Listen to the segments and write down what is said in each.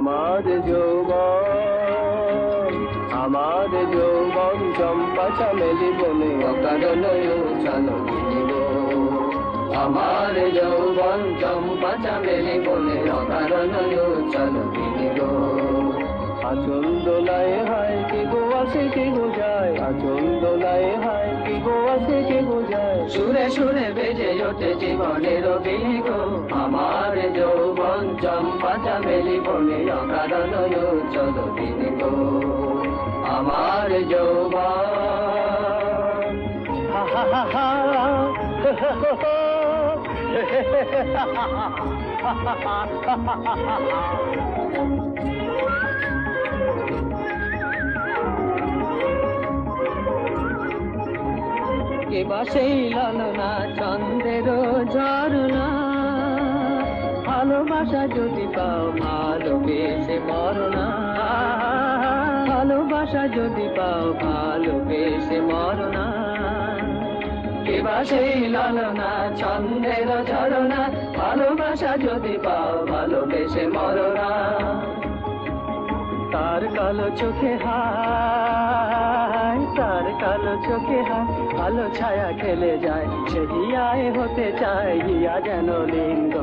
আমার যৌবন, আমার যৌবন চম্পা চামেলি বনে অকারণ উছালো দিল। আমার যৌবন চম্পা চামেলি বনে অকারণ উছালো দিল। আচল দোলায় হায় কি গো আসে কি গো যায়, আচল দোলায় হায় কি গো আসে কি গো যায়। সুরে সুরে বেজে ওঠে জীবনের বিগ। আমার যৌবন চম্পা চামেলি বনে অকারণ উছল দিল। আমার যৌবন হা হা হা কেবা সেই লালনা চন্দ্রের ঝরনা, ভালোবাসা যদি পাও ভালোবেসে মরনা, ভালোবাসা যদি পাও ভালোবেসে মরনা। কেবা সেই লালনা চন্দ্রের ঝরনা, ভালোবাসা যদি পাও ভালোবেসে মরনা। তার কালো চোখে হায়, তার কালো চোখে হায়, আলো ছায়া খেলে যায়, সে হিয়ায় হতে চায় হিয়া যেন লিঙ্গ।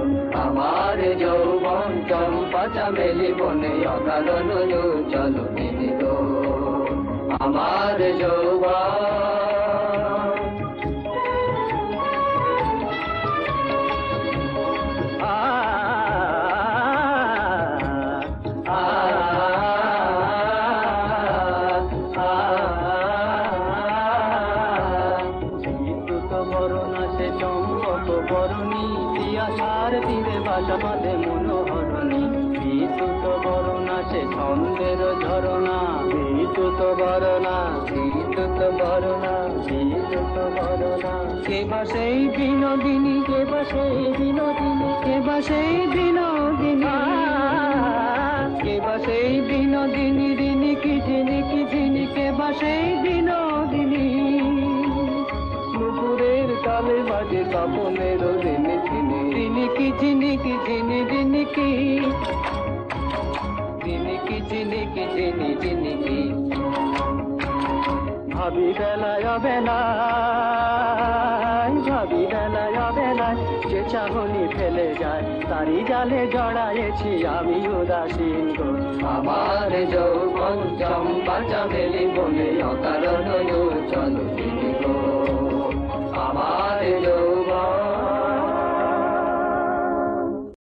আমার যৌবন চম্পা চামেলি বনে অকারণ উছল দিল। আমার যৌবন বরণী পিয়াসার তীরে বাসা বাঁধে মনোহরণী। বিদ্যুৎ বরণা সে ছন্দের ঝরনা, বিদ্যুৎ বরণা, বিদ্যুৎ বরণা, বিদ্যুৎ বরণা। কেবা সেই বিনোদিনী, কেবা সেই বিনোদিনী, কেবা সেই বিনোদিনী, কেবা সেই বিনোদিনী রিনিকি ঝিনিকি ঝিনি, কেবা সেই বিনোদিনী। নুপুরের তালে বাজে কাপনের রিনি ঝিনি, রিনিকি ঝিনিকি ঝিনি রিনিকি, রিনিকি ঝিনিকি ঝিনি রিনিকি। ভাবি বেলায় অবেলায়, ভাবি বেলায় অবেলায়, যে চাহনি ফেলে যায় তারি জালে জড়ায়েছি আমি উদাসীন গো। আমার যৌবন চম্পা চামেলি বনে অকারণ উছল দিল।